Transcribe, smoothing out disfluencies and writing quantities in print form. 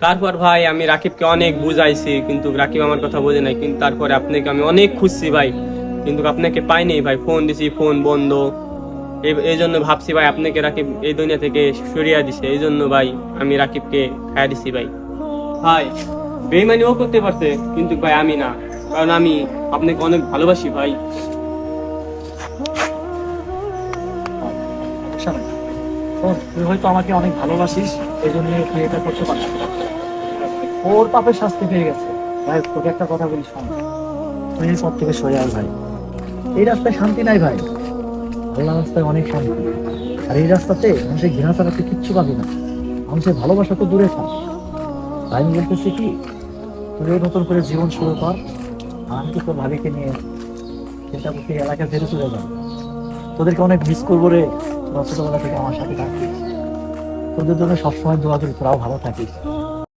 তারপর ভাই আমি রাকিবকে অনেক বুঝাইছি, কিন্তু রাকিব আমার কথা বোঝে নাই। কিন্তু তারপরে আপনাকে আমি অনেক খুঁজছি ভাই, কিন্তু আপনাকে পাইনি ভাই। ফোন দিছি, ফোন বন্ধ। এই জন্য ভাবছি ভাই আপনাকে রাকিব এই দুনিয়া থেকে সরিয়ে দিছে। এই জন্য ভাই আমি রাকিবকে খাইয়া দিছি ভাই। ভাই বেইমানি ও করতে পারছে, কিন্তু ভাই আমি না। কারণ আমি আপনাকে অনেক ভালোবাসি ভাই। সমস্যা নাই। শোন, তুই হয়তো আমাকে অনেক ভালোবাসিস, এই জন্য তুই এটা করতে পারছিস না। ওর পাপের শাস্তি পেয়ে গেছে। ভাই তোকে একটা কথা বলি, শোন, তুই এই পথ থেকে সরে আয় ভাই। এই রাস্তায় শান্তি নাই ভাই, আল্লাহ রাস্তায় অনেক শান্তি। আর এই রাস্তাতে মানুষের ঘৃণা ছাড়া তুই কিচ্ছু পাবি না। মানুষের ভালোবাসা তো দূরে থাক। তাই আমি বলতেছি কি, তুই নতুন করে জীবন শুরু কর। আর আমি তো তোর ভাবিকে নিয়ে চিন্তা করতে এলাকা ছেড়ে চলে যাবো। তোদেরকে অনেক মিস করবো রে, তোরা ছোটবেলা থেকে আমার সাথে থাকিস। তোদের জন্য সবসময় দোয়া করি তোরাও ভালো থাকিস।